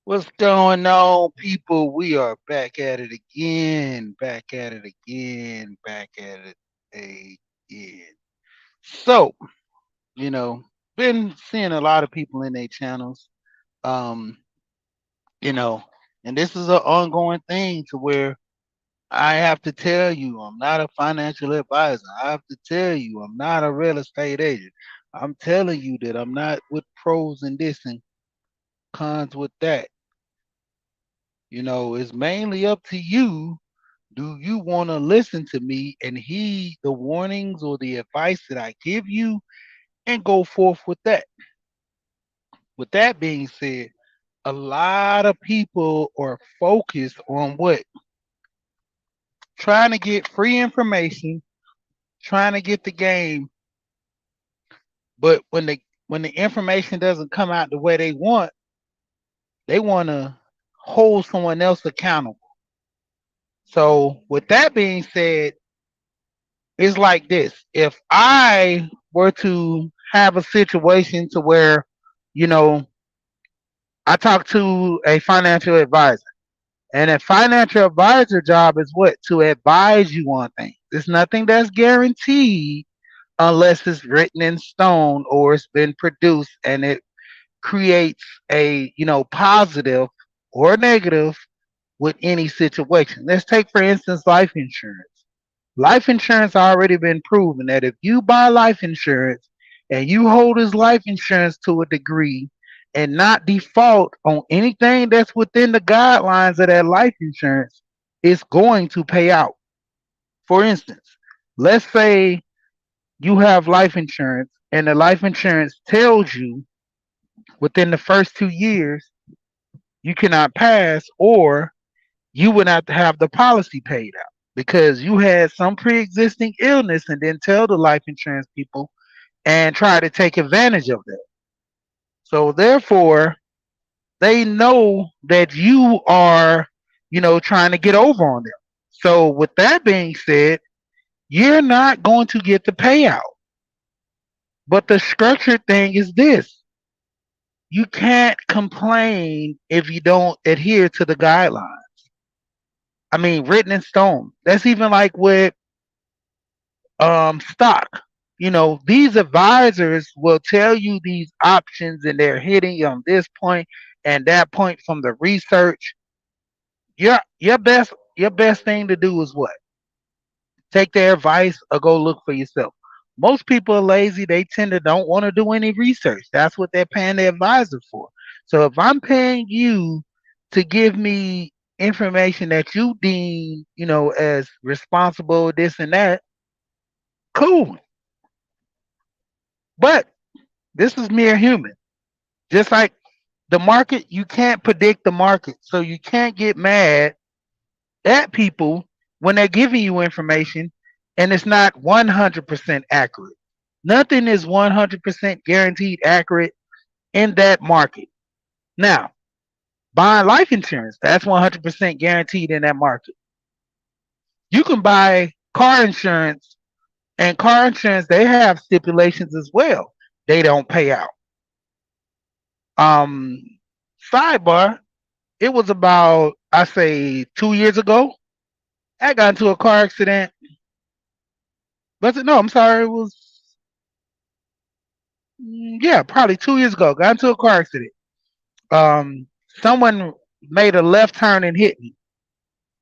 What's going on, people? We are back at it again, back at it again, back at it again. So, you know, been seeing a lot of people in their channels, um, you know, and this is an ongoing thing to where I have to tell you, I'm not a financial advisor. I have to tell you, I'm not a real estate agent. I'm telling you that I'm not with pros and this and cons with that. It's mainly up to you. Do you want to listen to me and heed the warnings or the advice that I give you and go forth with that? With that being said, a lot of people are focused on what? Trying to get free information, trying to get the game, but when the information doesn't come out the way they want to hold someone else accountable. So, with that being said, it's like this. If I were to have a situation to where, you know, I talk to a financial advisor, and a financial advisor job is what? To advise you on things. It's nothing that's guaranteed unless it's written in stone or it's been produced and it creates a, positive or negative with any situation. Let's take, for instance, life insurance. Life insurance already been proven that if you buy life insurance and you hold this life insurance to a degree and not default on anything that's within the guidelines of that life insurance, it's going to pay out. For instance, let's say you have life insurance and the life insurance tells you within the first 2 years you cannot pass or you would have to have the policy paid out because you had some pre-existing illness and then tell the life insurance people and try to take advantage of that. So therefore, they know that you are, trying to get over on them. So with that being said, you're not going to get the payout. But the structured thing is this. You can't complain if you don't adhere to the guidelines. I mean, written in stone. That's even like with stock. These advisors will tell you these options and they're hitting you on this point and that point from the research. Your best thing to do is what? Take their advice or go look for yourself. Most people are lazy. They tend to don't want to do any research. That's what they're paying the advisor for. So if I'm paying you to give me information that you deem, as responsible, this and that, cool. But this is mere human. Just like the market, you can't predict the market. So you can't get mad at people when they're giving you information and it's not 100% accurate. Nothing is 100% guaranteed accurate in that market. Now, buying life insurance, that's 100% guaranteed in that market. You can buy car insurance, and car insurance, they have stipulations as well. They don't pay out. Um, Sidebar, it was about, I say, 2 years ago. I got into a car accident. Was it? No, I'm sorry. It was, yeah, probably 2 years ago. Got into a car accident. Someone made a left turn and hit me.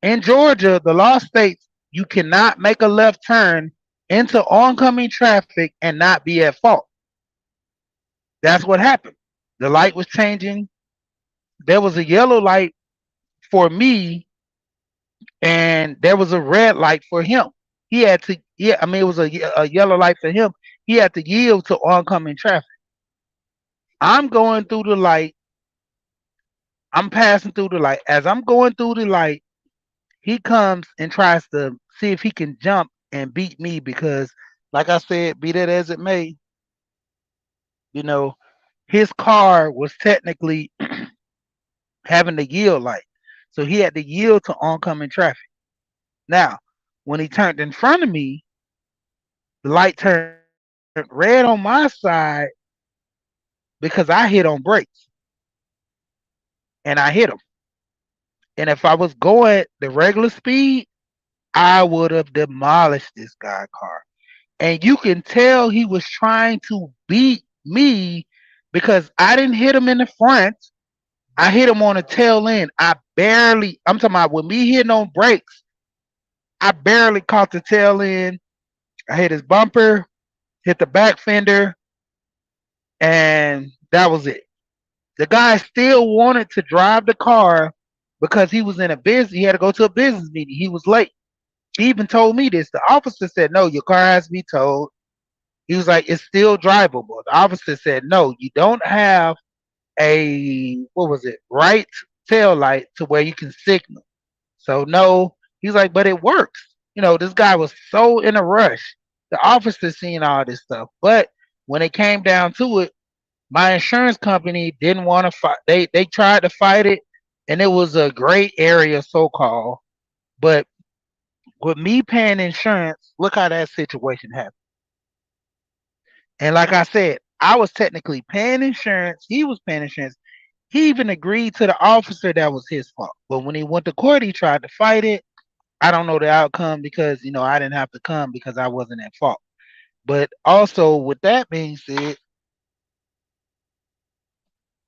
In Georgia, the law states you cannot make a left turn into oncoming traffic and not be at fault. That's what happened. The light was changing. There was a yellow light for me, and there was a red light for him. He had to, yeah, I mean, it was a yellow light for him. He had to yield to oncoming traffic. I'm going through the light. I'm passing through the light. As I'm going through the light, he comes and tries to see if he can jump and beat me because, like I said, be that as it may, you know, his car was technically having the yield light. So he had to yield to oncoming traffic. Now, when he turned in front of me, the light turned red on my side, because I hit on brakes. and I hit him. And if I was going the regular speed, I would have demolished this guy's car. And you can tell he was trying to beat me because I didn't hit him in the front. I hit him on the tail end. I'm talking about with me hitting on brakes, I barely caught the tail end. I hit his bumper, hit the back fender, and that was it. The guy still wanted to drive the car because he was in a business. He had to go to a business meeting. He was late. He even told me this. The officer said, "No, your car has to be towed." He was like, "It's still drivable." The officer said, "No, you don't have a what was it? Right tail light to where you can signal." So no, he's like, "But it works." This guy was so in a rush. The officer seen all this stuff, but when it came down to it, my insurance company didn't want to fight. They tried to fight it, and it was a gray area, so called. But with me paying insurance, look how that situation happened. And like I said, I was technically paying insurance. He was paying insurance. He even agreed to the officer that was his fault. But when he went to court, he tried to fight it. I don't know the outcome because I didn't have to come because I wasn't at fault. But also with that being said,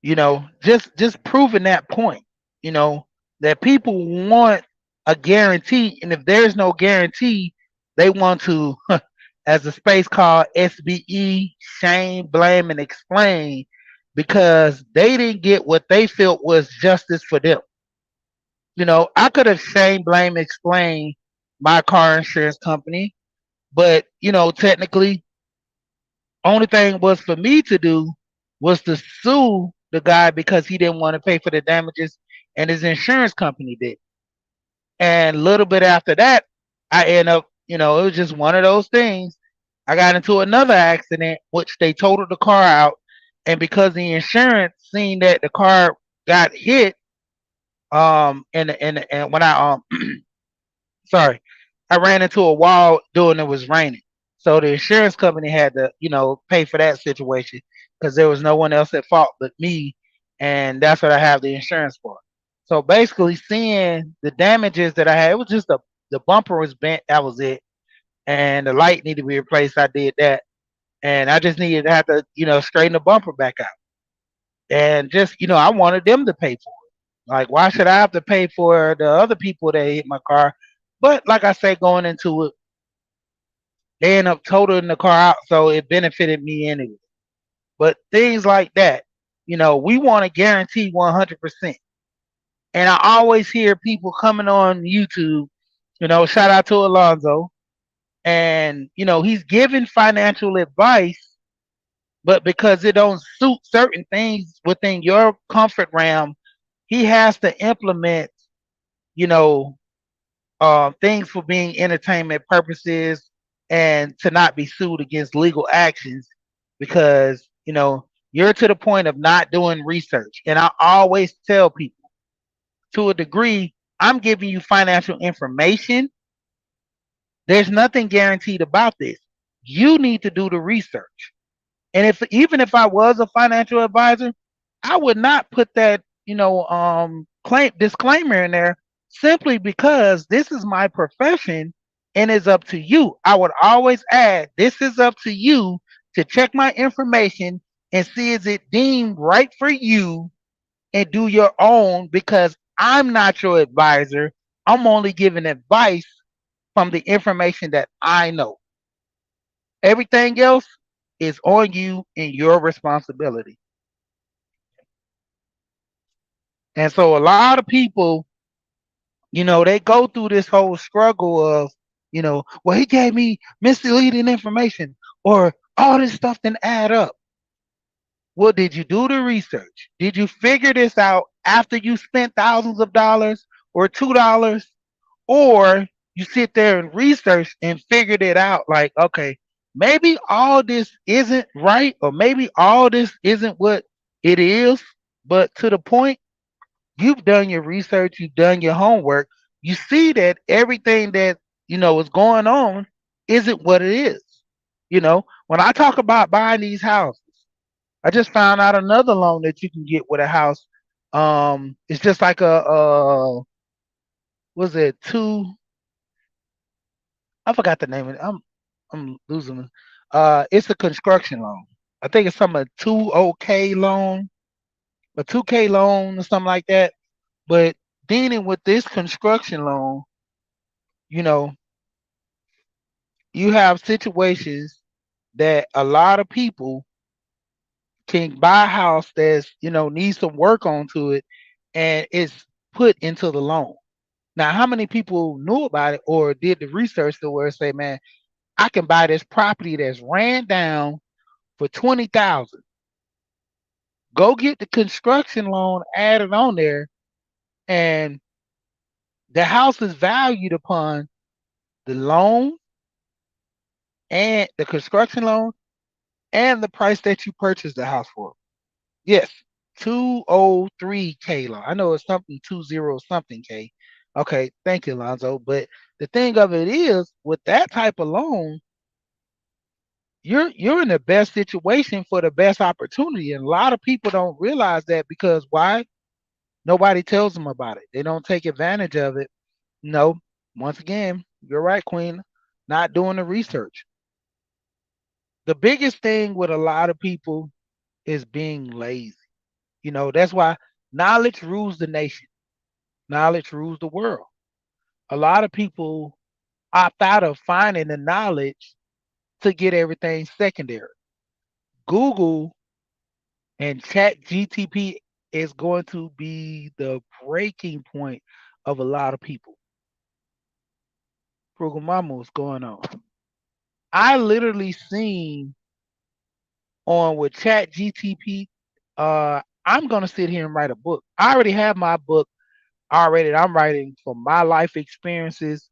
just proving that point, that people want a guarantee, and if there's no guarantee, they want to, as a space called SBE, shame, blame, and explain, because they didn't get what they felt was justice for them. I could have shame, blame, explained my car insurance company, but technically, only thing was for me to do was to sue the guy because he didn't want to pay for the damages, and his insurance company did. And a little bit after that, I end up, it was just one of those things. I got into another accident, which they totaled the car out, and because the insurance seen that the car got hit, and when I sorry, I ran into a wall during it was raining. So the insurance company had to, pay for that situation because there was no one else at fault but me, and that's what I have the insurance for. So basically, seeing the damages that I had, it was just the bumper was bent. That was it, and the light needed to be replaced. I did that, and I just needed to have to, straighten the bumper back out, and just, I wanted them to pay for it. Like, why should I have to pay for the other people that hit my car? But like I said, going into it, they end up totaling the car out, so it benefited me anyway. But things like that, we want to guarantee 100%. And I always hear people coming on YouTube, shout out to Alonzo, and he's giving financial advice, but because it don't suit certain things within your comfort realm, he has to implement, you know, things for being entertainment purposes and to not be sued against legal actions because you're to the point of not doing research. And I always tell people, to a degree, I'm giving you financial information. There's nothing guaranteed about this. You need to do the research. And if even if I was a financial advisor, I would not put that claim disclaimer in there simply because this is my profession and it's up to you. I would always add, this is up to you to check my information and see is it deemed right for you and do your own, because I'm not your advisor. I'm only giving advice from the information that I know. Everything else is on you and your responsibility. And so a lot of people, they go through this whole struggle of, well, he gave me misleading information or all this stuff didn't add up. Well, did you do the research? Did you figure this out after you spent thousands of dollars or $2? Or you sit there and research and figured it out like, okay, maybe all this isn't right, or maybe all this isn't what it is, but to the point, you've done your research, you've done your homework, you see that everything that is going on isn't what it is. When I talk about buying these houses, I just found out another loan that you can get with a house It's just like a was it two? I forgot the name of it. I'm losing it. It's a construction loan. I think it's some a 2 OK loan, a 2K loan or something like that. But dealing with this construction loan, you know, you have situations that a lot of people can buy a house that's needs some work onto it, and it's put into the loan. Now, how many people knew about it or did the research to where say, man, I can buy this property that's ran down for 20,000. Go get the construction loan added on there, and the house is valued upon the loan and the construction loan and the price that you purchased the house for. Yes, 203K loan. I know it's something 20 something K. Okay, thank you, Lonzo. But the thing of it is, with that type of loan, you're in the best situation for the best opportunity. And a lot of people don't realize that because why? Nobody tells them about it. They don't take advantage of it. No, once again, you're right, Queen. Not doing the research. The biggest thing with a lot of people is being lazy. That's why knowledge rules the nation. Knowledge rules the world. A lot of people opt out of finding the knowledge to get everything secondary. Google and Chat GTP is going to be the breaking point of a lot of people. Frugal Mama, what's going on? I literally seen on with Chat GTP, I'm gonna sit here and write a book. I already have my book already. I'm writing from my life experiences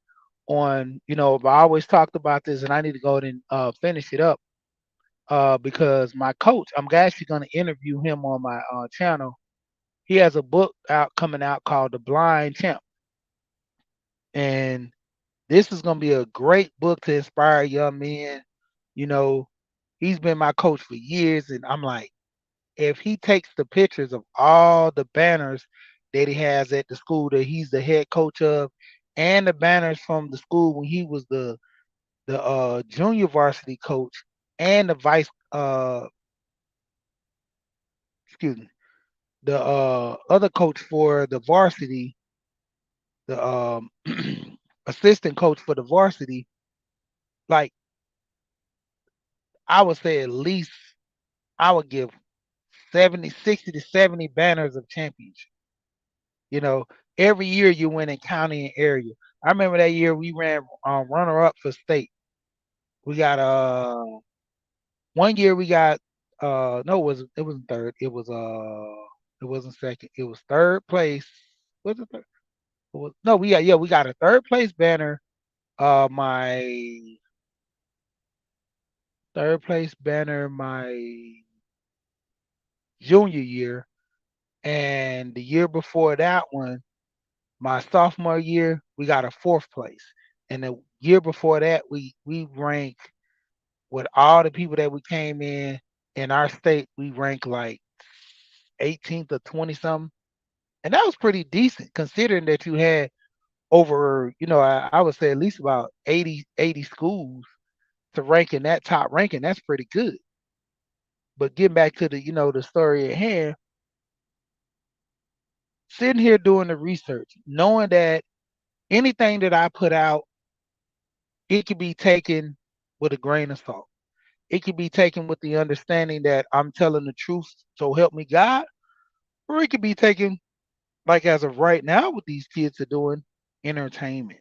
on, I always talked about this and I need to go and finish it up. Because my coach, I'm actually gonna interview him on my channel. He has a book out coming out called The Blind Champ. And this is gonna be a great book to inspire young men. You know, he's been my coach for years, and I'm like, if he takes the pictures of all the banners that he has at the school that he's the head coach of, and the banners from the school when he was the junior varsity coach and the vice excuse me, the other coach for the varsity, the assistant coach for the varsity, like I would say at least I would give 70, 60 to 70 banners of championship. You know, every year you win in county and area. I remember that year we ran runner up for state. We got one year we got no, it wasn't third. It wasn't second. It was third place. Was it third? No, we got a third place banner. My third place banner my junior year, and the year before that one, my sophomore year, we got a fourth place. And the year before that, we ranked with all the people that we came in our state, we ranked like 18th or 20 something. And that was pretty decent considering that you had over, I would say at least about 80 schools to rank in that top ranking. That's pretty good. But getting back to the story at hand, sitting here doing the research, knowing that anything that I put out, it can be taken with a grain of salt. It can be taken with the understanding that I'm telling the truth, so help me God, or it could be taken like as of right now what these kids are doing, entertainment.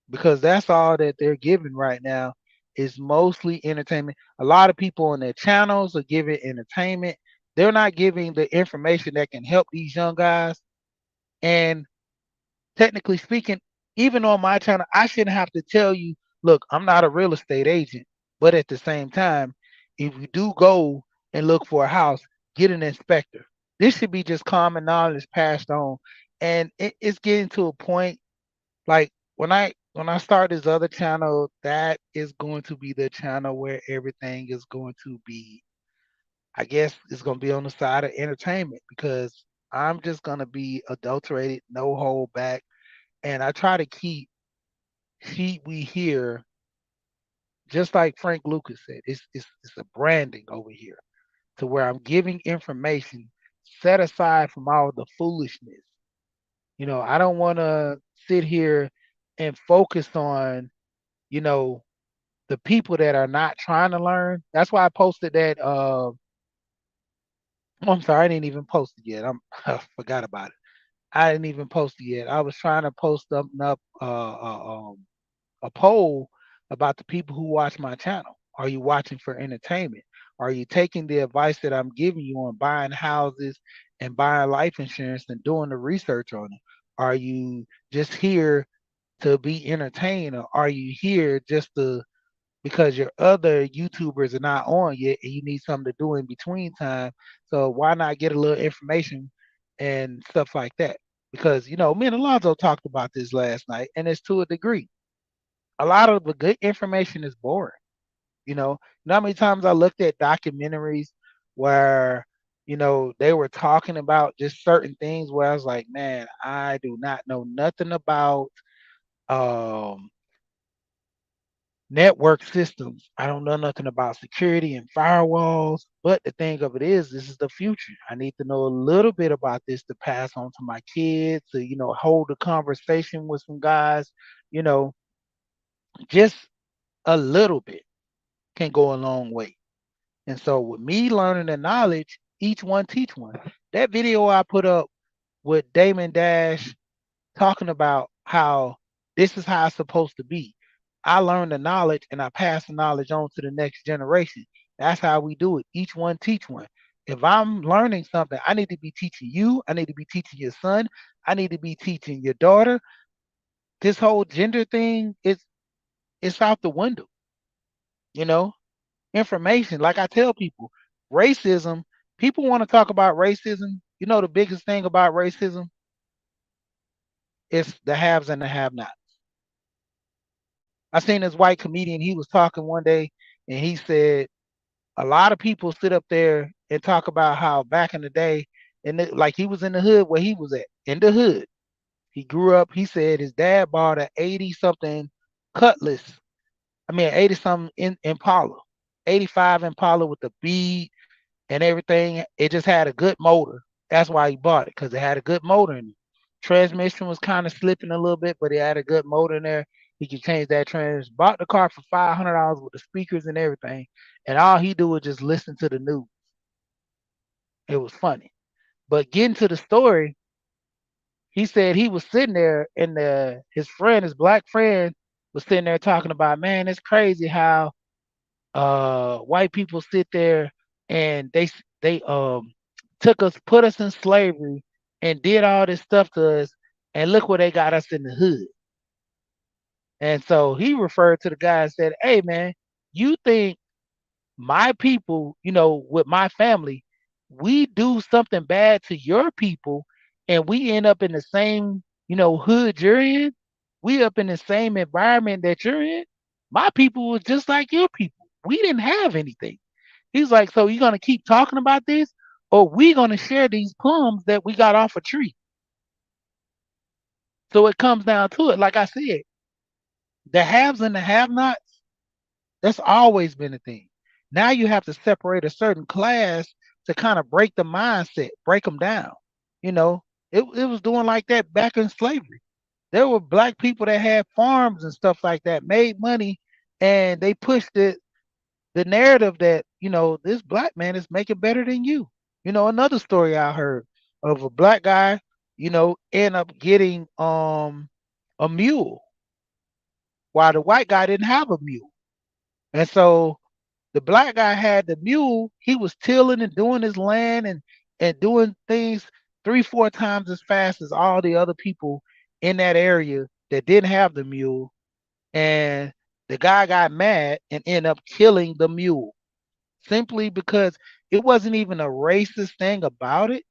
Because that's all that they're giving right now is mostly entertainment. A lot of people on their channels are giving entertainment. They're not giving the information that can help these young guys. And technically speaking, even on my channel, I shouldn't have to tell you, look, I'm not a real estate agent. But at the same time, if you do go and look for a house, get an inspector. This should be just common knowledge passed on. And it's getting to a point like when I start this other channel, that is going to be the channel where everything is going to be, I guess it's going to be on the side of entertainment because I'm just gonna be adulterated, no hold back. And I try to keep Sheet We Hear, just like Frank Lucas said, it's a branding over here to where I'm giving information set aside from all the foolishness. I don't want to sit here and focus on, you know, the people that are not trying to learn. That's why I posted that. Oh, I'm sorry, I didn't even post it yet. I forgot about it. I didn't even post it yet. I was trying to post something up, a poll about the people who watch my channel. Are you watching for entertainment? Are you taking the advice that I'm giving you on buying houses and buying life insurance and doing the research on it? Are you just here to be entertained, or are you here just to because your other YouTubers are not on yet and you need something to do in between time? So why not get a little information and stuff like that? Because me and Alonzo talked about this last night, and it's to a degree. A lot of the good information is boring. You know how many times I looked at documentaries where they were talking about just certain things where I was like, man, I do not know nothing about um network systems. I don't know nothing about security and firewalls. But the thing of it is, this is the future. I need to know a little bit about this to pass on to my kids, to, hold a conversation with some guys, you know, just a little bit can go a long way. And so with me learning the knowledge, each one teach one. That video I put up with Damon Dash talking about how this is how it's supposed to be. I learned the knowledge and I pass the knowledge on to the next generation. That's how we do it. Each one teach one. If I'm learning something, I need to be teaching you. I need to be teaching your son. I need to be teaching your daughter. This whole gender thing is it's out the window. You know, information. Like I tell people, racism. People want to talk about racism. The biggest thing about racism is the haves and the have-nots. I seen this white comedian. He was talking one day, and he said a lot of people sit up there and talk about how back in the day, like he was in the hood where he was at, in the hood. He grew up. He said his dad bought a 80 something Cutlass. I mean, 80 something Impala, 85 Impala with the bead and everything. It just had a good motor. That's why he bought it, because it had a good motor in it. Transmission was kind of slipping a little bit, but it had a good motor in there. He could change that trans. Bought the car for $500 with the speakers and everything, and all he do was just listen to the news. It was funny. But getting to the story, he said he was sitting there, and his friend, his black friend, was sitting there talking about, man, it's crazy how white people sit there and they took us, put us in slavery, and did all this stuff to us, and look where they got us in the hood. And so he referred to the guy and said, hey man, you think my people, with my family, we do something bad to your people and we end up in the same, hood you're in? We up in the same environment that you're in? My people was just like your people. We didn't have anything. He's like, so you gonna keep talking about this? Or we gonna share these plums that we got off a tree? So it comes down to it. Like I said, the haves and the have nots, that's always been a thing. Now you have to separate a certain class to kind of break the mindset, break them down. It was doing like that back in slavery. There were black people that had farms and stuff like that, made money, and they pushed the narrative that, this black man is making better than you. Another story I heard of a black guy, end up getting a mule while the white guy didn't have a mule. And so the black guy had the mule. He was tilling and doing his land and doing things three, four times as fast as all the other people in that area that didn't have the mule. And the guy got mad and ended up killing the mule simply because it wasn't even a racist thing about it.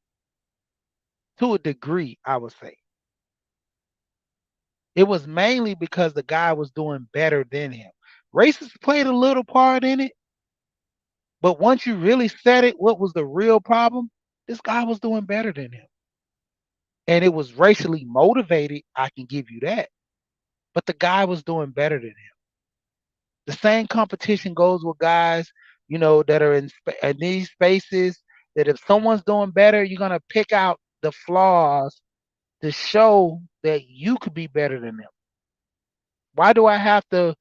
To a degree, I would say it was mainly because the guy was doing better than him. Racist played a little part in it, but once you really said it, what was the real problem? This guy was doing better than him. and it was racially motivated, I can give you that. But the guy was doing better than him. The same competition goes with guys, that are in these spaces. That if someone's doing better, you're gonna pick out the flaws to show that you could be better than them. Why do I have to?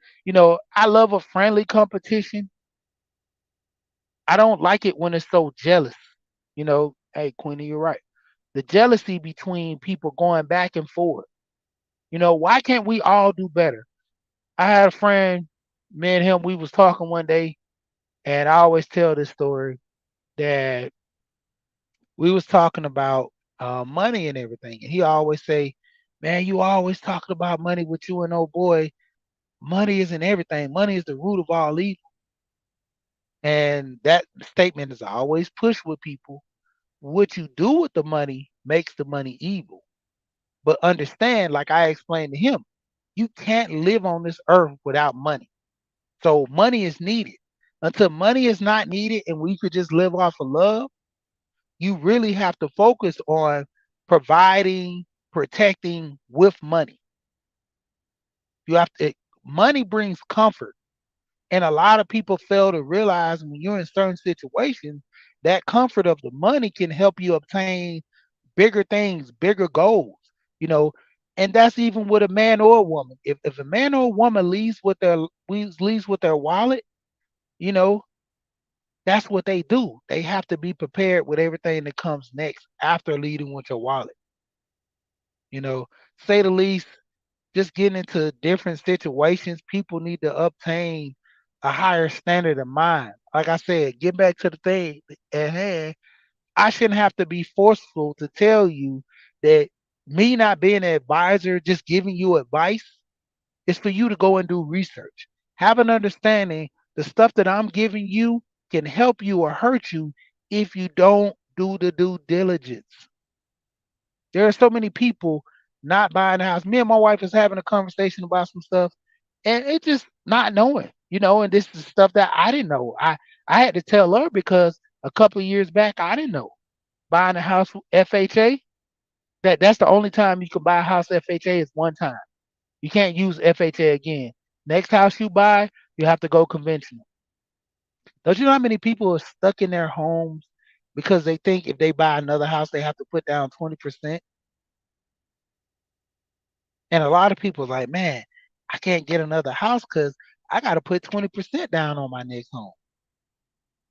I love a friendly competition. I don't like it when it's so jealous. Hey Queenie, you're right. The jealousy between people going back and forth. Why can't we all do better? I had a friend, me and him, we was talking one day, and I always tell this story that we was talking about money and everything, and he always say, "Man, you always talking about money with you and old boy. Money isn't everything. Money is the root of all evil." And that statement is always pushed with people. What you do with the money makes the money evil. But understand, like I explained to him, you can't live on this earth without money. So money is needed. Until money is not needed and we could just live off of love, you really have to focus on providing, protecting with money. You have to money brings comfort. And a lot of people fail to realize when you're in certain situations, that comfort of the money can help you obtain bigger things, bigger goals, you know. And that's even with a man or a woman. If a man or a woman leaves with their wallet, you know, that's what they do. They have to be prepared with everything that comes next after leading with your wallet. You know, say the least, just getting into different situations, people need to obtain a higher standard of mind. Like I said, get back to the thing at hand. I shouldn't have to be forceful to tell you that me not being an advisor, just giving you advice, is for you to go and do research. Have an understanding the stuff that I'm giving you can help you or hurt you if you don't do the due diligence. There are so many people not buying a house. Me and my wife is having a conversation about some stuff, and it's just not knowing, and this is stuff that I didn't know. I had to tell her because a couple of years back I didn't know. Buying a house FHA, that's the only time you can buy a house FHA is one time. You can't use FHA again. Next house you buy, you have to go conventional. Don't you know how many people are stuck in their homes because they think if they buy another house they have to put down 20%? And a lot of people are like, man, I can't get another house because I got to put 20% down on my next home.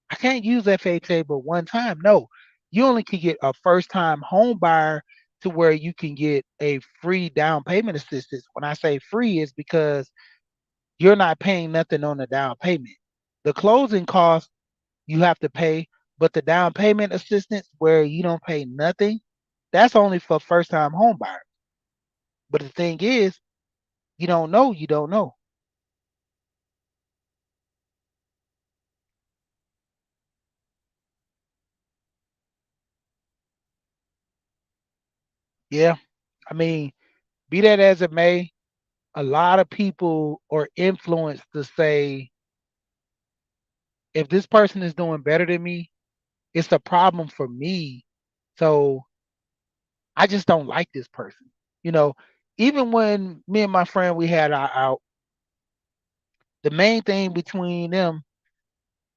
I can't use FHA but one time. No, you only can get a first time home buyer to where you can get a free down payment assistance. When I say free, is because you're not paying nothing on the down payment. The closing costs you have to pay, but the down payment assistance where you don't pay nothing, that's only for first time home buyers. But the thing is, you don't know, you don't know. Yeah. I mean, be that as it may, a lot of people are influenced to say, if this person is doing better than me, it's a problem for me. So I just don't like this person. You know, even when me and my friend we had our out, the main thing between them,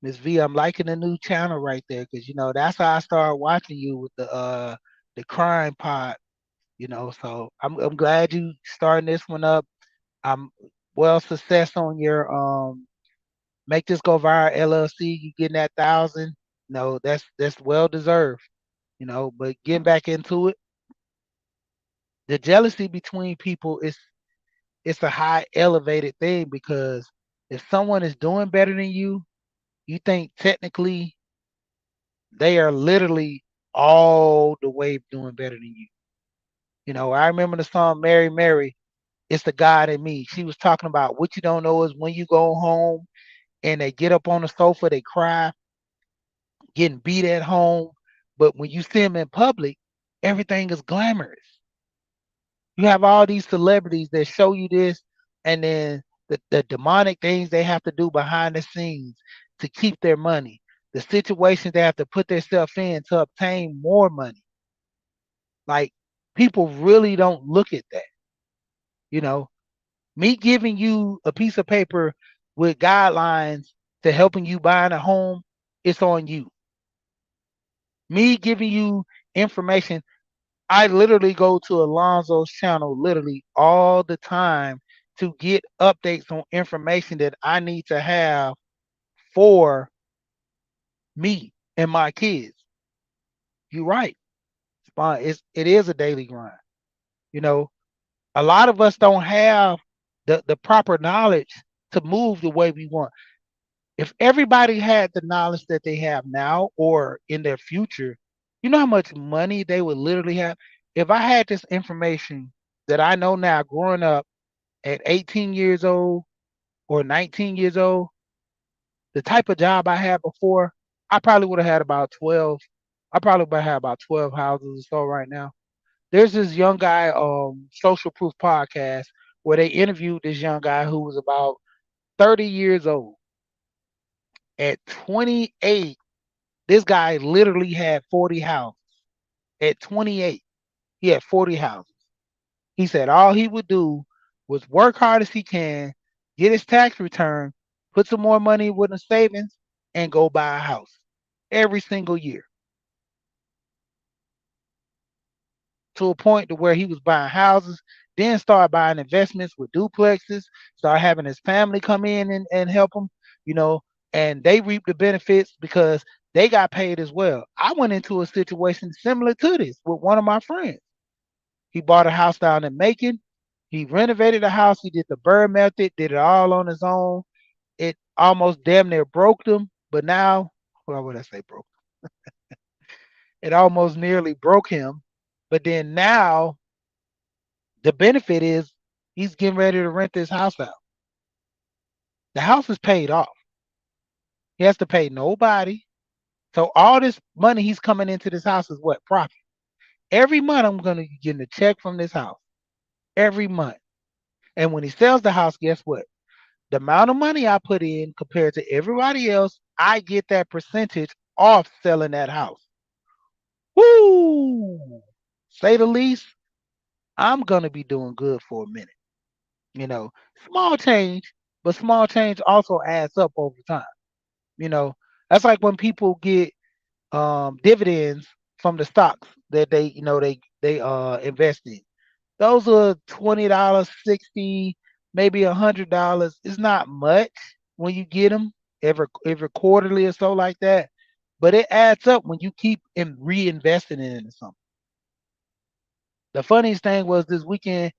Miss V, I'm liking the new channel right there because that's how I started watching you with the crime pod. So I'm glad you starting this one up. I'm well success on your make this go viral LLC. You getting that 1,000? No, that's well deserved. But getting back into it, the jealousy between people is it's a high elevated thing because if someone is doing better than you think technically they are literally all the way doing better than you. I remember the song Mary Mary, it's the God in me. She was talking about what you don't know is when you go home and they get up on the sofa, they cry, getting beat at home. But when you see them in public, everything is glamorous. You have all these celebrities that show you this, and then the demonic things they have to do behind the scenes to keep their money, the situations they have to put themselves in to obtain more money. Like People really don't look at that. You know, me giving you a piece of paper with guidelines to helping you buying a home, it's on you. Me giving you information, I literally go to Alonzo's channel literally all the time to get updates on information that I need to have for me and my kids. You're right. It is a daily grind. You know, a lot of us don't have the proper knowledge to move the way we want. If everybody had the knowledge that they have now or in their future, you know how much money they would literally have? If I had this information that I know now growing up at 18 years old or 19 years old, the type of job I had before, I probably would have had about 12. I probably would have had about 12 houses or so right now. There's this young guy, Social Proof Podcast, where they interviewed this young guy who was about 30 years old. At 28, this guy literally had 40 houses. At 28, he had 40 houses. He said all he would do was work hard as he can, get his tax return, put some more money with the savings, and go buy a house every single year, to a point to where he was buying houses, then started buying investments with duplexes, start having his family come in and help him, you know, and they reap the benefits because they got paid as well. I went into a situation similar to this with one of my friends. He bought a house down in Macon. He renovated the house. He did the bird method, did it all on his own. It almost damn near broke him, but now, well, what I say broke? It almost nearly broke him. But then now the benefit is he's getting ready to rent this house out. The house is paid off. He has to pay nobody. So all this money he's coming into this house is what? Profit. Every month I'm gonna be getting a check from this house. Every month. And when he sells the house, guess what? The amount of money I put in compared to everybody else, I get that percentage off selling that house. Woo! Say the least, I'm gonna be doing good for a minute. You know, small change, but small change also adds up over time. You know, that's like when people get dividends from the stocks that they invest in. Those are $20, 60, maybe $100. It's not much when you get them every quarterly or so like that, but it adds up when you keep reinvesting it into something. The funniest thing was this weekend.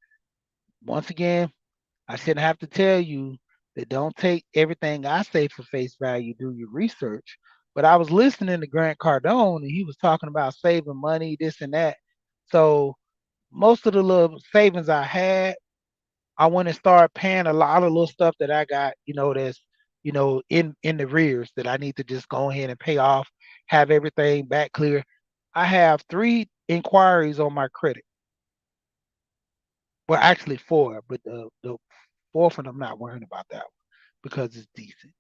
Once again, I shouldn't have to tell you that don't take everything I say for face value. Do your research. But I was listening to Grant Cardone, and he was talking about saving money, this and that. So most of the little savings I had, I went and started paying a lot of little stuff that I got, that's in the rears that I need to just go ahead and pay off, have everything back clear. I have 3 inquiries on my credit. Well, actually 4, but the fourth one I'm not worrying about that one because it's decent.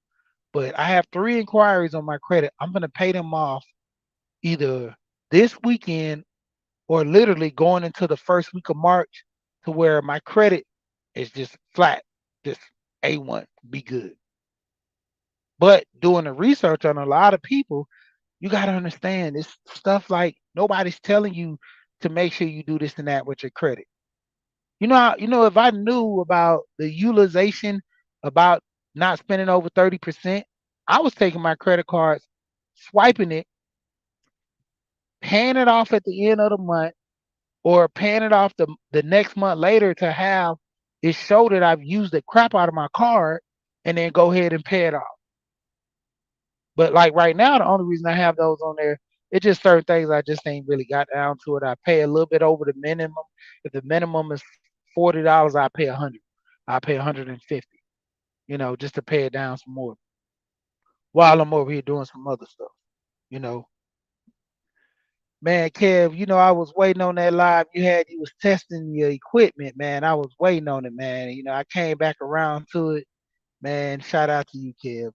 But I have 3 inquiries on my credit. I'm gonna pay them off either this weekend or literally going into the first week of March, to where my credit is just flat, just A1, be good. But doing the research on a lot of people, you got to understand it's stuff like nobody's telling you to make sure you do this and that with your credit. If I knew about the utilization, about not spending over 30%, I was taking my credit cards, swiping it, paying it off at the end of the month, or paying it off the next month later to have it show that I've used the crap out of my card, and then go ahead and pay it off. But like right now, the only reason I have those on there, it's just certain things I just ain't really got down to it. I pay a little bit over the minimum. If the minimum is $40, I pay 100. I pay 150. Just to pay it down some more while I'm over here doing some other stuff. You know, man, Kev, I was waiting on that live you had. You was testing your equipment, man. I was waiting on it, man. I came back around to it, man. Shout out to you, Kev.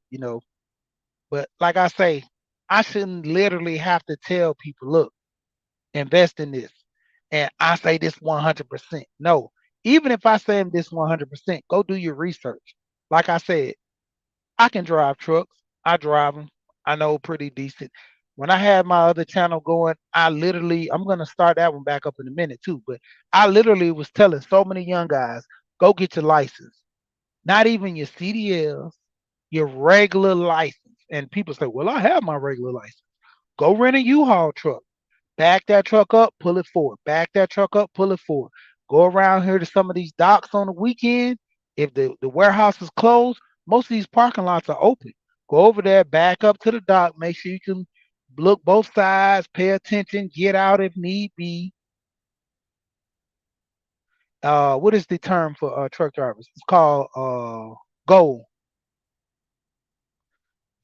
But like I say, I shouldn't literally have to tell people, look, invest in this. and I say this 100%. No, even if I say this 100%, go do your research. Like I said, I can drive trucks. I drive them. I know pretty decent. When I had my other channel going, I'm going to start that one back up in a minute too, but I literally was telling so many young guys, go get your license. Not even your CDLs, your regular license. And people say, well, I have my regular license. Go rent a U-Haul truck. Back that truck up, pull it forward. Back that truck up, pull it forward. Go around here to some of these docks on the weekend. If the warehouse is closed, most of these parking lots are open. Go over there, back up to the dock. Make sure you can look both sides, pay attention, get out if need be. What is the term for truck drivers? It's called goal.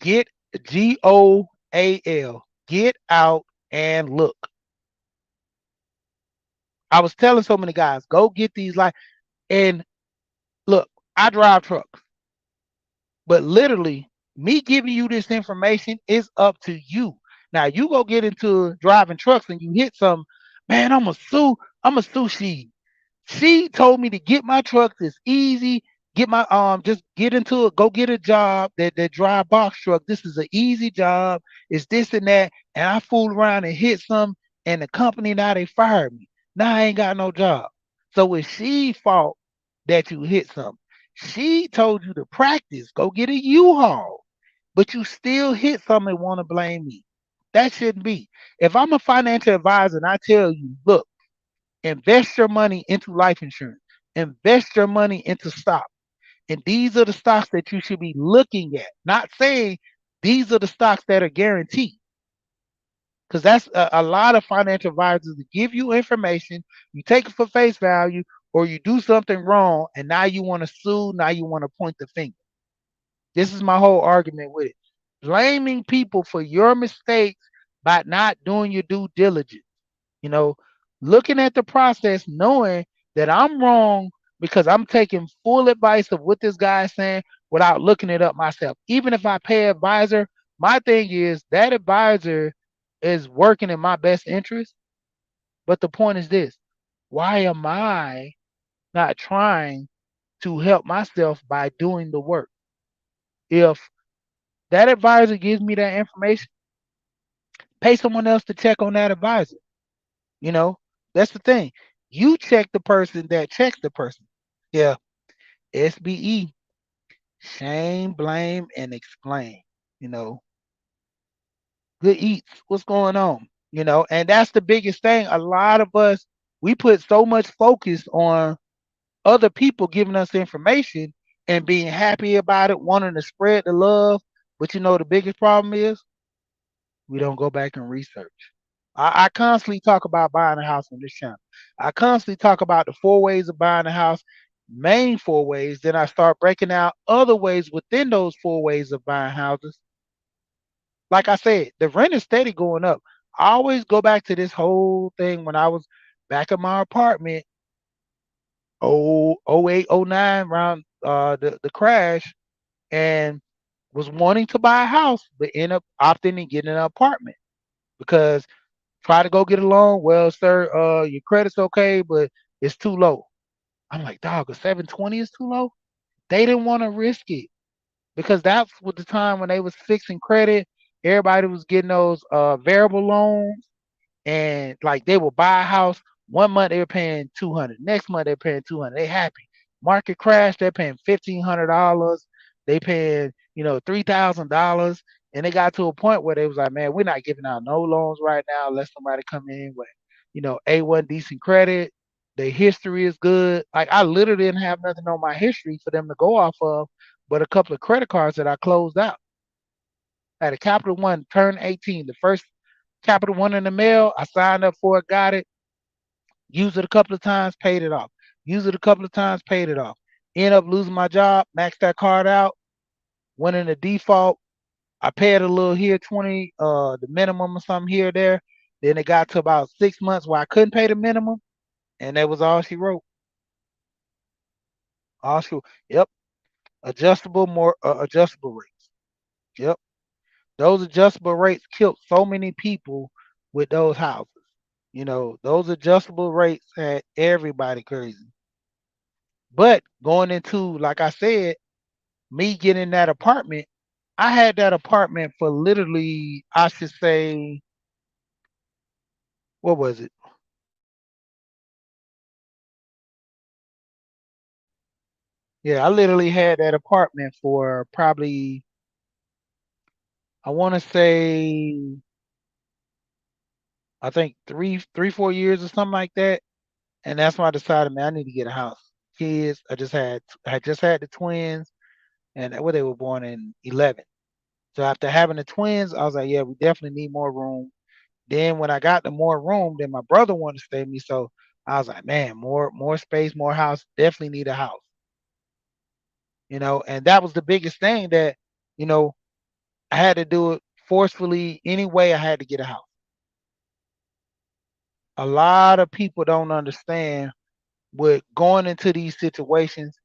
Get GOAL. Get out and look. I was telling so many guys, go get these and look, I drive trucks, but literally, me giving you this information is up to you. Now, you go get into driving trucks and you hit some, man, I'm a sue. I'm a sue she. She told me to get my trucks. It's easy. Get my just get into it. Go get a job that drive box truck. This is an easy job. It's this and that. And I fooled around and hit some, and the company now they fired me. Now I ain't got no job. So it's she fault that you hit something. She told you to practice. Go get a U-Haul, but you still hit something and want to blame me. That shouldn't be. If I'm a financial advisor and I tell you, look, invest your money into life insurance, invest your money into stocks. And these are the stocks that you should be looking at, not saying these are the stocks that are guaranteed. Because that's a lot of financial advisors that give you information, you take it for face value, or you do something wrong, and now you want to sue, now you want to point the finger. This is my whole argument with it. Blaming people for your mistakes by not doing your due diligence. You know, looking at the process, knowing that I'm wrong because I'm taking full advice of what this guy is saying without looking it up myself. Even if I pay an advisor, my thing is that advisor is working in my best interest. But the point is this: why am I not trying to help myself by doing the work? If that advisor gives me that information, pay someone else to check on that advisor. You know, that's the thing. You check the person that checks the person. Yeah. SBE. Shame, blame, and explain. You know, good eats. What's going on? And that's the biggest thing. A lot of us, we put so much focus on other people giving us information and being happy about it, wanting to spread the love. But the biggest problem is we don't go back and research. I constantly talk about buying a house on this channel. I constantly talk about the 4 ways of buying a house, main 4 ways. Then I start breaking out other ways within those 4 ways of buying houses. Like I said, the rent is steady going up. I always go back to this whole thing when I was back in my apartment, oh 08, oh 09, around the crash, and was wanting to buy a house, but end up opting and getting an apartment because try to go get a loan. Well, sir, your credit's okay, but it's too low. I'm like, dog, a 720 is too low. They didn't want to risk it because that's what the time when they was fixing credit. Everybody was getting those variable loans, and like they will buy a house. 1 month they were paying 200. Next month they're paying 200. They happy. Market crash, they're paying $1,500. They paying $3,000, and they got to a point where they was like, man, we're not giving out no loans right now unless somebody come in with A1 decent credit. Their history is good. Like I literally didn't have nothing on my history for them to go off of, but a couple of credit cards that I closed out. I had a Capital One turn 18. The first Capital One in the mail. I signed up for it, got it, used it a couple of times, paid it off. Used it a couple of times, paid it off. End up losing my job, maxed that card out, went into default. I paid a little here, 20, the minimum or something here or there. Then it got to about 6 months where I couldn't pay the minimum, and that was all she wrote. All she, yep, adjustable rates. Yep, those adjustable rates killed so many people with those houses. Those adjustable rates had everybody crazy. But going into, like I said, me getting that apartment, I had that apartment for literally, I should say, what was it? Yeah, I literally had that apartment for probably, I want to say, I think 4 years or something like that. And that's when I decided, man, I need to get a house. Kids, I just had the twins, and they were born in 11. So after having the twins, I was like, yeah, we definitely need more room. Then when I got the more room, then my brother wanted to stay with me. So I was like, man, more space, more house, definitely need a house. And that was the biggest thing that, you know, I had to do it forcefully anyway. I had to get a house. A lot of people don't understand with going into these situations,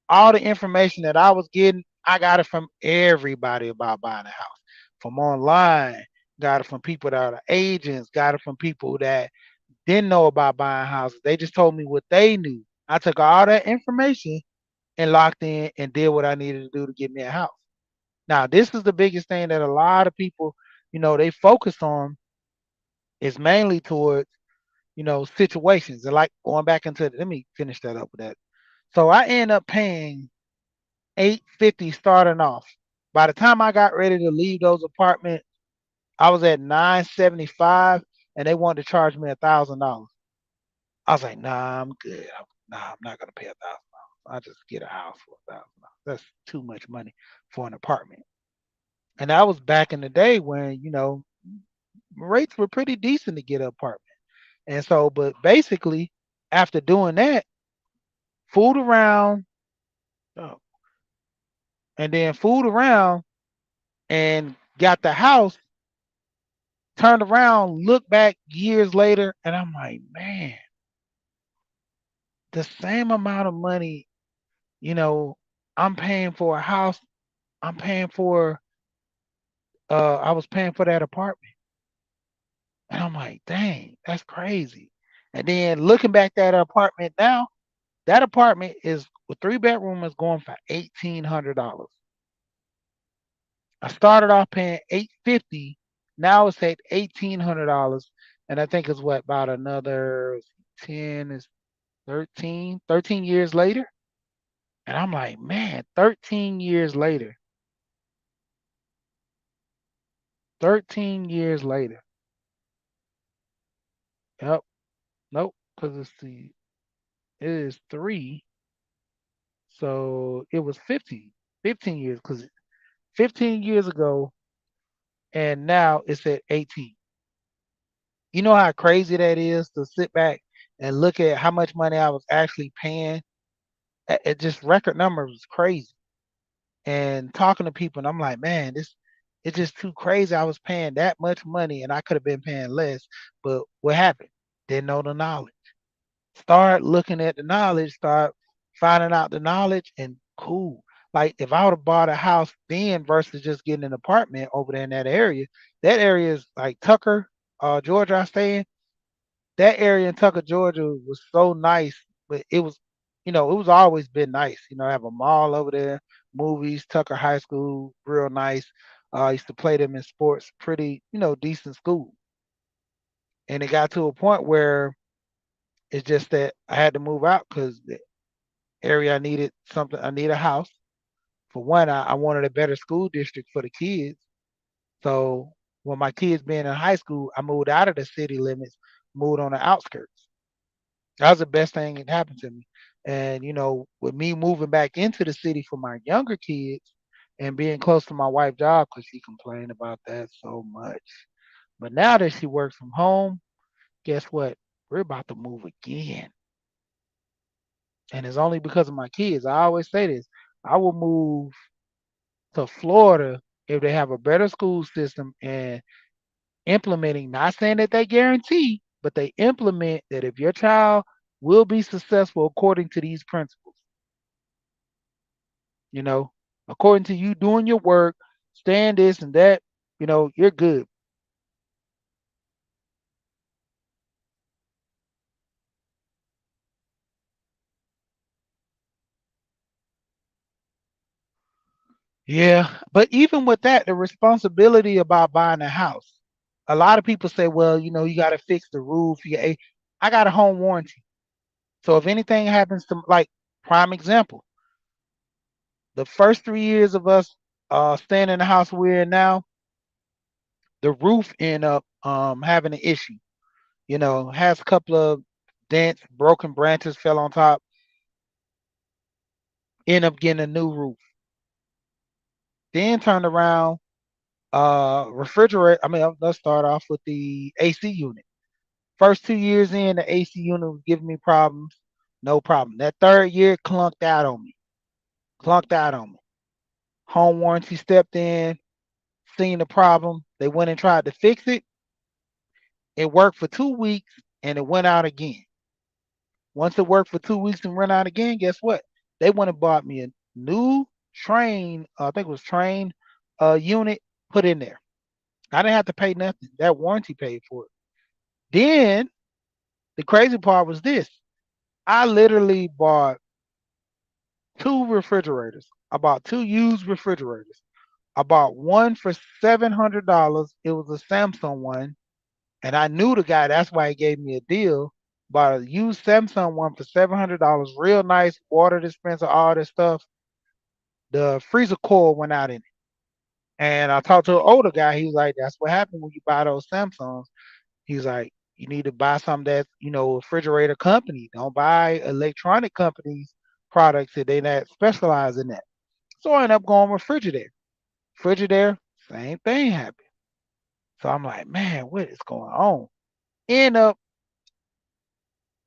all the information that I was getting, I got it from everybody about buying a house. From online, got it from people that are agents, got it from people that didn't know about buying houses. They just told me what they knew. I took all that information and locked in and did what I needed to do to get me a house. Now, this is the biggest thing that a lot of people, they focus on is mainly towards, situations. And like going back into, let me finish that up with that. So I end up paying 850 starting off. By the time I got ready to leave those apartments, I was at 975, and they wanted to charge me $1,000. I was like, nah, I'm good. Nah, I'm not gonna pay $1,000. I'll just get a house for $1,000. That's too much money for an apartment. And that was back in the day when, rates were pretty decent to get an apartment. And so, but basically, after doing that, fooled around, uh, and then fooled around and got the house, turned around, looked back years later, and I'm like, man, the same amount of money, you know, I'm paying for a house, I'm paying for I was paying for that apartment. And I'm like, dang, that's crazy. And then looking back at that apartment now, that apartment is with 3 bedroom is going for $1,800. I started off paying 850. Now it's at $1,800. And I think it's what about another 10 is 13 years later. And I'm like, man, 13 years later, 13 years later. Yep. Nope. Because it is three. So it was 15 years because 15 years ago and now it's at 18. You know how crazy that is to sit back and look at how much money I was actually paying. It just record numbers was crazy. And talking to people, and I'm like, man, this it's just too crazy. I was paying that much money, and I could have been paying less. But what happened? Didn't know the knowledge. Start looking at the knowledge. Start finding out the knowledge, and cool. Like if I would have bought a house then versus just getting an apartment over there in that area is like Tucker, Georgia. I stay in that area in Tucker, Georgia was so nice, but it was always been nice. I have a mall over there, movies, Tucker High School, real nice. I used to play them in sports, pretty, decent school. And it got to a point where it's just that I had to move out because the area I needed something, I need a house. For one, I wanted a better school district for the kids. So when my kids being in high school, I moved out of the city limits, moved on the outskirts. That was the best thing that happened to me. And with me moving back into the city for my younger kids and being close to my wife's job, because she complained about that so much. But now that she works from home, guess what? We're about to move again. And it's only because of my kids. I always say this. I will move to Florida if they have a better school system and implementing, not saying that they guarantee, but they implement that if your child will be successful according to these principles, you know, according to you doing your work, staying this and that, you're good. Yeah, but even with that, the responsibility about buying a house, a lot of people say, well, you got to fix the roof. I got a home warranty. So if anything happens to, like, prime example, the first 3 years of us staying in the house we're in now, the roof ended up having an issue. Has a couple of dents, broken branches fell on top, end up getting a new roof. Then turned around, refrigerator. I mean, let's start off with the AC unit. First 2 years in, the AC unit was giving me problems. No problem. That third year, clunked out on me. Clunked out on me. Home warranty stepped in, seen the problem. They went and tried to fix it. It worked for 2 weeks and it went out again. Once it worked for 2 weeks and went out again, guess what? They went and bought me a new train, I think it was train unit, put in there. I didn't have to pay nothing. That warranty paid for it. Then the crazy part was this. I literally bought two refrigerators. I bought two used refrigerators. I bought one for $700. It was a Samsung one, and I knew the guy. That's why he gave me a deal. Bought a used Samsung one for $700. Real nice water dispenser, all this stuff. The freezer coil went out in it, and I talked to an older guy. He was like, "That's what happened when you buy those Samsungs." He's like, "You need to buy some that's refrigerator company. Don't buy electronic companies products that they not specialize in that." So I ended up going with Frigidaire. Frigidaire, same thing happened. So I'm like, man, what is going on? End up,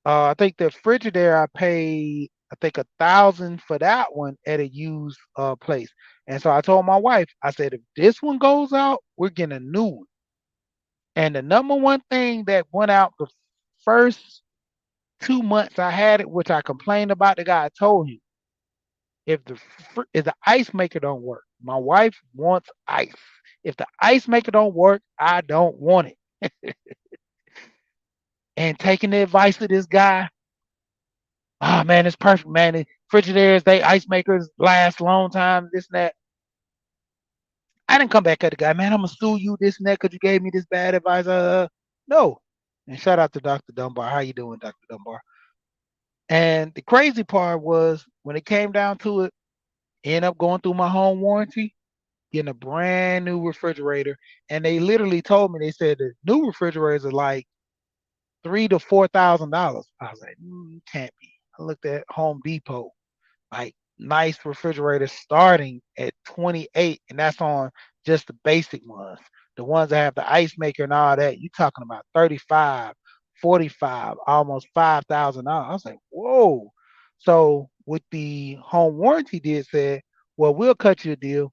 I think the Frigidaire I paid, I think 1,000 for that one at a used place. And so I told my wife, I said, if this one goes out, we're getting a new one. And the number one thing that went out the first 2 months I had it, which I complained about the guy, I told him, if the ice maker don't work, my wife wants ice. If the ice maker don't work, I don't want it. And taking the advice of this guy, oh man, it's perfect, man. The Frigidaires, they ice makers last a long time, this and that. I didn't come back at the guy, man. I'm gonna sue you, this and that, because you gave me this bad advice. No. And shout out to Dr. Dunbar. How you doing, Dr. Dunbar? And the crazy part was when it came down to it, end up going through my home warranty, getting a brand new refrigerator. And they literally told me, they said the new refrigerators are like $3,000 to $4,000. I was like, can't be. I looked at Home Depot, like nice refrigerators starting at 28, and that's on just the basic ones. The ones that have the ice maker and all that, you talking about 35, 45, almost $5,000. I was like, whoa. So with the home warranty did said, well, we'll cut you a deal.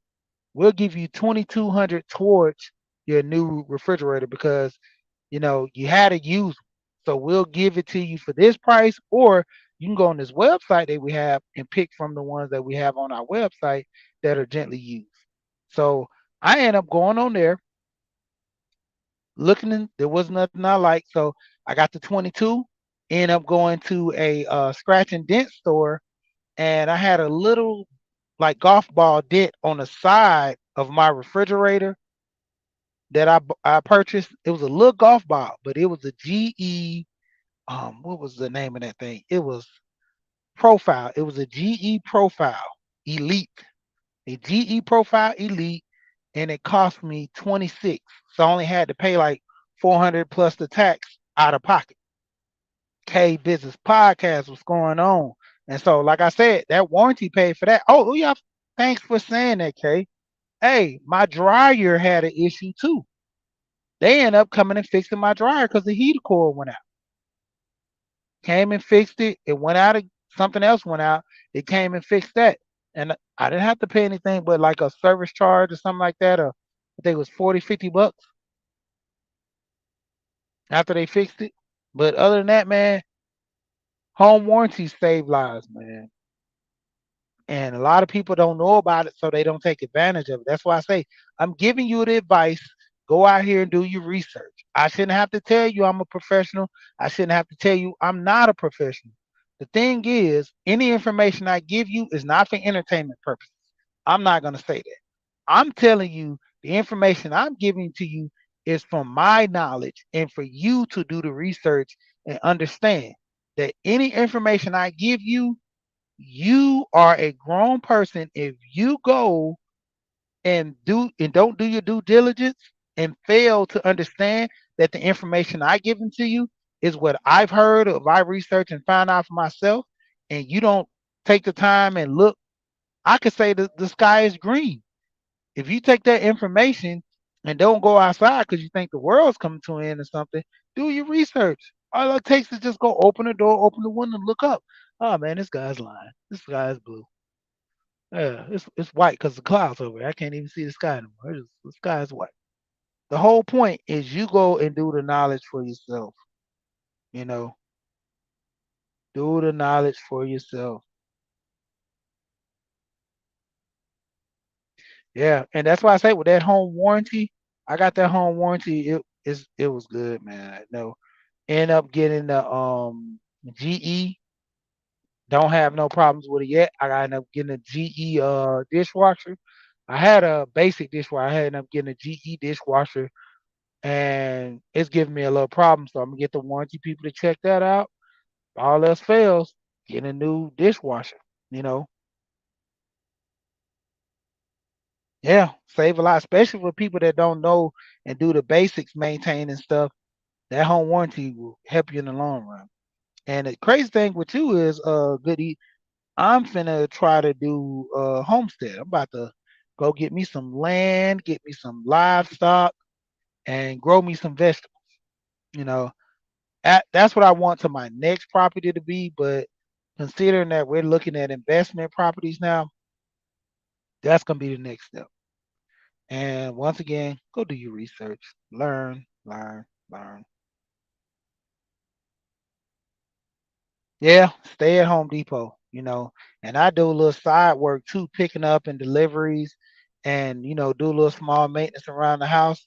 We'll give you 2,200 towards your new refrigerator because you had to use. So we'll give it to you for this price, or you can go on this website that we have and pick from the ones that we have on our website that are gently used. So I end up going on there, looking in, there was nothing I liked. So I got the 22, end up going to a scratch and dent store, and I had a little like golf ball dent on the side of my refrigerator that I purchased. It was a little golf ball, but it was a GE. What was the name of that thing? It was Profile. It was a GE Profile Elite, a GE Profile Elite, and it cost me 26. So I only had to pay like 400 plus the tax out of pocket. K Business Podcast was going on, and so like I said, that warranty paid for that. Oh yeah, thanks for saying that, K. Hey, my dryer had an issue too. They end up coming and fixing my dryer because the heater core went out. Came and fixed it. It went out. Something else went out. It came and fixed that, and I didn't have to pay anything but like a service charge or something like that. Or I think it was 40, $50 after they fixed it. But other than that, man, home warranties save lives, man. And a lot of people don't know about it, so they don't take advantage of it. That's why I say I'm giving you the advice. Go out here and do your research. I shouldn't have to tell you I'm a professional. I shouldn't have to tell you I'm not a professional. The thing is, any information I give you is not for entertainment purposes. I'm not going to say that. I'm telling you the information I'm giving to you is from my knowledge and for you to do the research and understand that any information I give you, you are a grown person. If you go and don't do your due diligence and fail to understand that the information I given to you is what I've heard or if I research and find out for myself, and you don't take the time and look, I could say that the sky is green. If you take that information and don't go outside because you think the world's coming to an end or something, do your research. All it takes is just go open the door, open the window, and look up. Oh man, this guy's lying. This sky is blue. Yeah, it's white because the clouds over there. I can't even see the sky anymore. The sky is white. The whole point is you go and do the knowledge for yourself. You know, do the knowledge for yourself. Yeah, and that's why I say with that home warranty, I got that home warranty. It was good, man. No, end up getting the GE. Don't have no problems with it yet. I got end up getting a GE dishwasher. I had a basic dishwasher. I ended up getting a GE dishwasher, and it's giving me a little problem. So I'm gonna get the warranty people to check that out. If all else fails, get a new dishwasher. You know, yeah, save a lot, especially for people that don't know and do the basics, maintain and stuff. That home warranty will help you in the long run. And the crazy thing with you is, Goody, I'm finna try to do homestead. I'm about to go get me some land, get me some livestock, and grow me some vegetables. You know, that's what I want to my next property to be. But considering that we're looking at investment properties now, that's gonna be the next step. And once again, go do your research, learn, learn, learn. Yeah, stay at Home Depot, and I do a little side work too, picking up and deliveries and, do a little small maintenance around the house.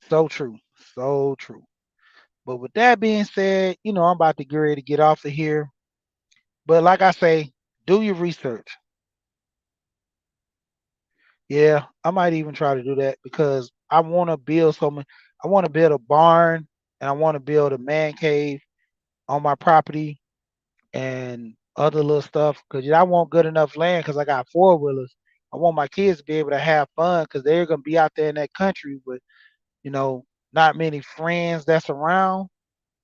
So true. So true. But with that being said, I'm about to get ready to get off of here. But like I say, do your research. Yeah, I might even try to do that because I want to build something. I want to build a barn and I want to build a man cave on my property and other little stuff because I want good enough land because I got four wheelers. I want my kids to be able to have fun because they're gonna be out there in that country with you know not many friends that's around.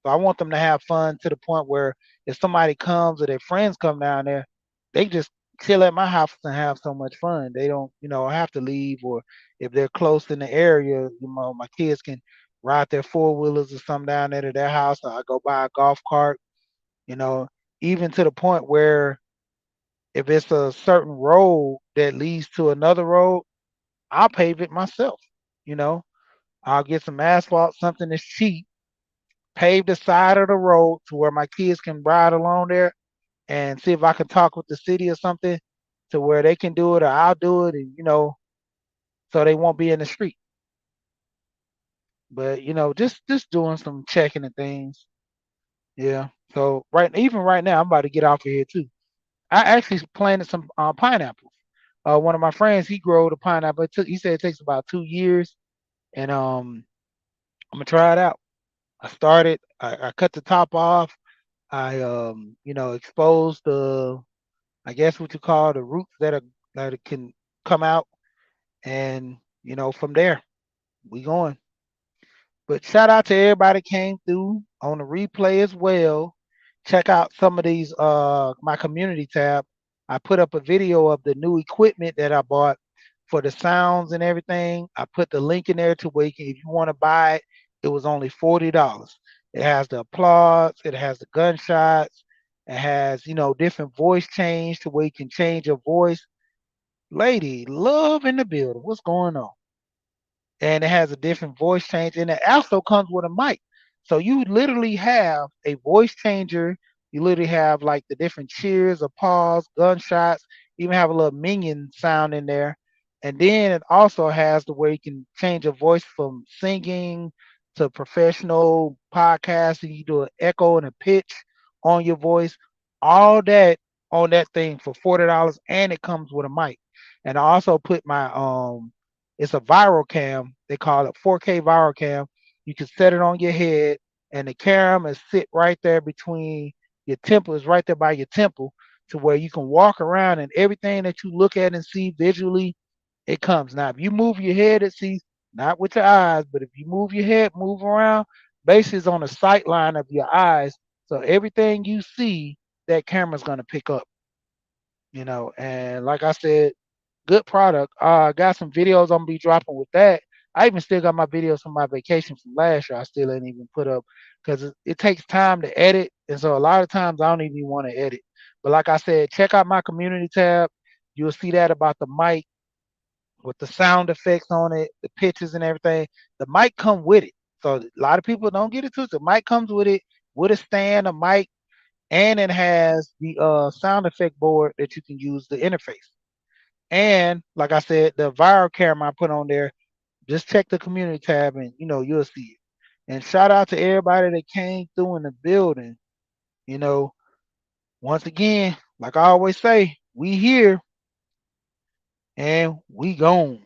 So I want them to have fun to the point where if somebody comes or their friends come down there, they just chill at my house and have so much fun. They don't, have to leave or if they're close in the area, my kids can ride their four wheelers or something down there to their house. Or I go buy a golf cart, you know, even to the point where if it's a certain road that leads to another road, I'll pave it myself. You know, I'll get some asphalt, something that's cheap, pave the side of the road to where my kids can ride along there and see if I can talk with the city or something to where they can do it or I'll do it and so they won't be in the street. But just doing some checking and things. Yeah. So even right now I'm about to get off of here too. I actually planted some pineapples. One of my friends he grew the pineapple. He said it takes about 2 years, and I'm gonna try it out. I started. I cut the top off. I exposed the I guess what you call the roots that can come out, and from there we going. But shout out to everybody came through on the replay as well. Check out some of these my community tab. I put up a video of the new equipment that I bought for the sounds and everything. I put the link in there to where if you want to buy it, it was only $40. It has the applause, it has the gunshots, it has, different voice change to where you can change your voice. Lady, love in the building. What's going on? And it has a different voice change, and it also comes with a mic. So you literally have a voice changer. You literally have like the different cheers, applause, gunshots. Even have a little minion sound in there, and then it also has the way you can change your voice from singing to professional podcasting. You do an echo and a pitch on your voice. All that on that thing for $40, and it comes with a mic. And I also put my it's a viral cam. They call it 4K viral cam. You can set it on your head, and the camera is sit right there between your temple. Is right there by your temple, to where you can walk around and everything that you look at and see visually, it comes. Now, if you move your head, it sees not with your eyes, but if you move your head, move around, basically it's on the sight line of your eyes. So everything you see, that camera's gonna pick up. And like I said, good product. I got some videos I'm gonna be dropping with that. I even still got my videos from my vacation from last year. I still ain't even put up because it takes time to edit, and so a lot of times I don't even want to edit. But like I said, check out my community tab. You'll see that about the mic with the sound effects on it, the pictures and everything. The mic come with it. So a lot of people don't get it too. The mic comes with it, with a stand, a mic, and it has the sound effect board that you can use the interface. And like I said, the viral camera I put on there, just check the community tab and you'll see it. And shout out to everybody that came through in the building. You know, Once again, like I always say, we here and we gone.